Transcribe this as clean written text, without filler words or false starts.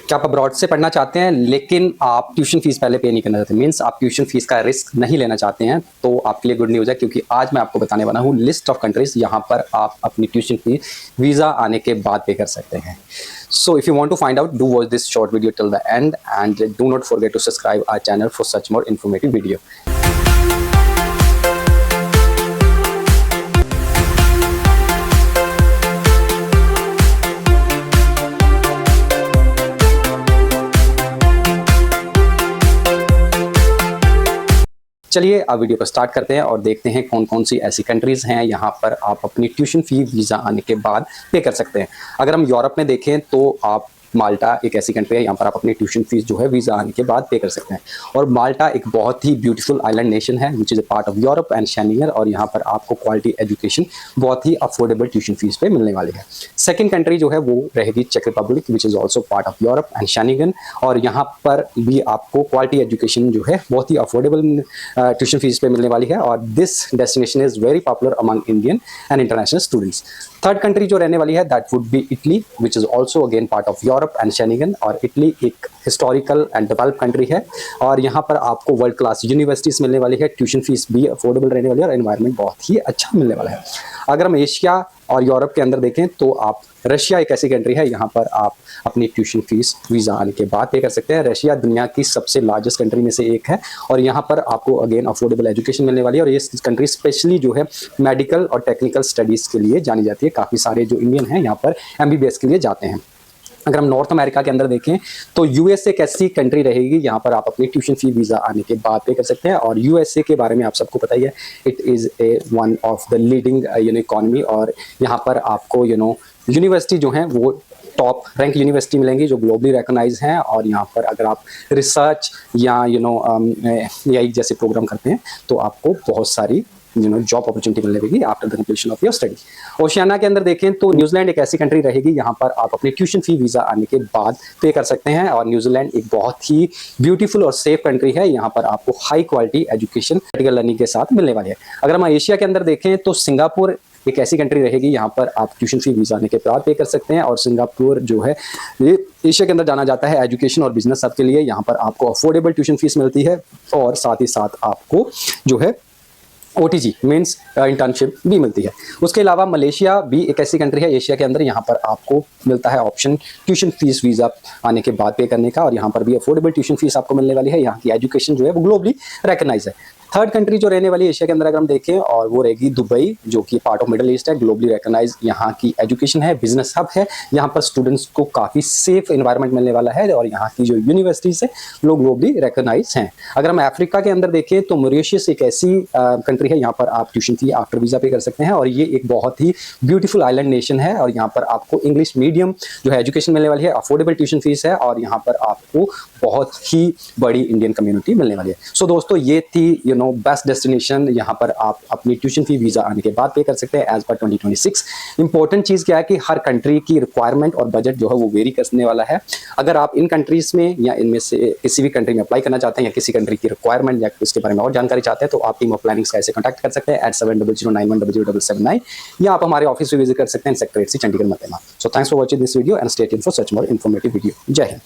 क्या आप अब्रॉड से पढ़ना चाहते हैं लेकिन आप ट्यूशन फीस पहले पे नहीं करना चाहते, मीन्स आप ट्यूशन फीस का रिस्क नहीं लेना चाहते हैं, तो आपके लिए गुड न्यूज़ है, क्योंकि आज मैं आपको बताने वाला हूँ लिस्ट ऑफ कंट्रीज यहाँ पर आप अपनी ट्यूशन फी वीज़ा आने के बाद पे कर सकते हैं। So if you want to find out, do watch this short video till the end and do not forget to subscribe our channel for such more informative video. चलिए आप video को स्टार्ट करते हैं और देखते हैं कौन कौन सी ऐसी कंट्रीज हैं यहाँ पर आप अपनी ट्यूशन फी वीज़ा आने के बाद पे कर सकते हैं। अगर हम यूरोप में देखें तो आप माल्टा एक ऐसी कंट्री है, यहाँ पर आप अपनी ट्यूशन फीस जो है वीज़ा आने के बाद पे कर सकते हैं। और माल्टा एक बहुत ही ब्यूटीफुल आइलैंड नेशन है which is a part of Europe and Schengen, और यहाँ पर आपको क्वालिटी एजुकेशन बहुत ही अफोर्डेबल ट्यूशन फीस पे मिलने वाली है। सेकंड कंट्री जो है वो रहेगी चेक Republic which is also part of Europe and Schengen, और यहाँ पर भी आपको क्वालिटी एजुकेशन जो है बहुत ही अफोर्डेबल ट्यूशन फीस पे मिलने वाली है, और this destination is very popular among Indian and international students. Third country जो रहने वाली है that would be Italy which is also again part of Europe and Schengen, और इटली एक हिस्टोरिकल एंड डेवलप कंट्री है, और यहाँ पर आपको वर्ल्ड क्लास यूनिवर्सिटीज़ मिलने वाली है, ट्यूशन फीस भी अफोर्डेबल रहने वाली है और एनवायरनमेंट बहुत ही अच्छा मिलने वाला है। अगर हम एशिया और यूरोप के अंदर देखें तो आप रशिया एक ऐसी कंट्री है, यहाँ पर आप अपनी ट्यूशन फीस वीज़ा आने के बाद पे कर सकते हैं। रशिया दुनिया की सबसे लार्जेस्ट कंट्री में से एक है, और यहाँ पर आपको अगेन अफोर्डेबल एजुकेशन मिलने वाली है, और ये कंट्री स्पेशली जो है मेडिकल और टेक्निकल स्टडीज़ के लिए जानी जाती है। काफ़ी सारे जो इंडियन हैं यहाँ पर MBBS के लिए जाते हैं। अगर हम नॉर्थ अमेरिका के अंदर देखें तो यूएसए एक ऐसी कंट्री रहेगी, यहाँ पर आप अपनी ट्यूशन फी वीज़ा आने के बाद पे कर सकते हैं। और यूएसए के बारे में आप सबको पता ही है, it is one of the leading economy, और यहाँ पर आपको यूनिवर्सिटी जो हैं वो टॉप रैंक यूनिवर्सिटी मिलेंगी जो ग्लोबली रिकॉग्नाइज हैं, और यहाँ पर अगर आप रिसर्च या AI जैसे प्रोग्राम करते हैं तो आपको बहुत सारी जॉब अपॉर्चुनिटी मिलने लगेगी after the completion of your study. Oceania के अंदर देखें तो न्यूजीलैंड एक ऐसी कंट्री रहेगी, यहाँ पर आप अपनी ट्यूशन फी वीज़ा आने के बाद पे कर सकते हैं, और न्यूजीलैंड एक बहुत ही ब्यूटीफुल और सेफ कंट्री है, यहाँ पर आपको high quality education practical learning के साथ मिलने वाली है। अगर हम एशिया के अंदर देखें तो सिंगापुर एक ऐसी कंट्री रहेगी, यहाँ पर आप ट्यूशन फी वीज़ा आने के बाद पे कर सकते हैं, और सिंगापुर जो है ये एशिया के अंदर जाना जाता है एजुकेशन और बिजनेस सबके लिए। यहाँ पर आपको अफोर्डेबल ट्यूशन फीस मिलती है, और साथ ही साथ आपको जो है OTG मीन्स इंटर्नशिप भी मिलती है। उसके अलावा मलेशिया भी एक ऐसी कंट्री है एशिया के अंदर, यहाँ पर आपको मिलता है ऑप्शन ट्यूशन फीस वीज़ा आने के बाद पे करने का, और यहाँ पर भी अफोर्डेबल ट्यूशन फीस आपको मिलने वाली है। यहाँ की एजुकेशन जो है वो ग्लोबली रिकॉग्नाइज है। थर्ड कंट्री जो रहने वाली एशिया के अंदर अगर हम देखें, और वो रहेगी दुबई, जो कि पार्ट ऑफ मिडल ईस्ट है, ग्लोबली रिकॉग्नाइज यहाँ की एजुकेशन है, बिजनेस हब है, यहाँ पर स्टूडेंट्स को काफ़ी सेफ एनवायरनमेंट मिलने वाला है, और यहाँ की जो यूनिवर्सिटीज़ है वो ग्लोबली रिकॉग्नाइज हैं। अगर हम अफ्रीका के अंदर देखें तो मॉरिशस एक ऐसी कंट्री है, यहाँ पर आप ट्यूशन फी आफ्टर वीज़ा पे कर सकते हैं, और ये एक बहुत ही ब्यूटीफुल आइलैंड नेशन है, और यहाँ पर आपको इंग्लिश मीडियम जो है एजुकेशन मिलने वाली है, अफोर्डेबल ट्यूशन फीस है, और यहाँ पर आपको बहुत ही बड़ी इंडियन कम्युनिटी मिलने वाली है। सो दोस्तों ये थी बेस्ट डेस्टिनेशन, यहाँ पर आप अपनी ट्यूशन फी वीज़ा आने के बाद पे कर सकते हैं एज पर 2026। इंपॉर्टेंट चीज़ क्या है कि हर कंट्री की रिक्वायरमेंट और बजट जो है वो वेरी करने वाला है। अगर आप इन कंट्रीज़ में या इनमें से किसी भी कंट्री में अप्लाई करना चाहते हैं, या किसी कंट्री की रिक्वायरमेंट या उसके बारे में और जानकारी चाहते हैं, तो आप टीम ऑफ प्लानिंग्स का ऐसे कॉन्टैक्ट कर सकते हैं @7009100779, या आप हमारे ऑफिस में विजिट कर सकते हैं सेक्टर 8 चंडीगढ़ मतेमा। So thanks for watching this video and stay tuned for such more informative video. जय हिंद।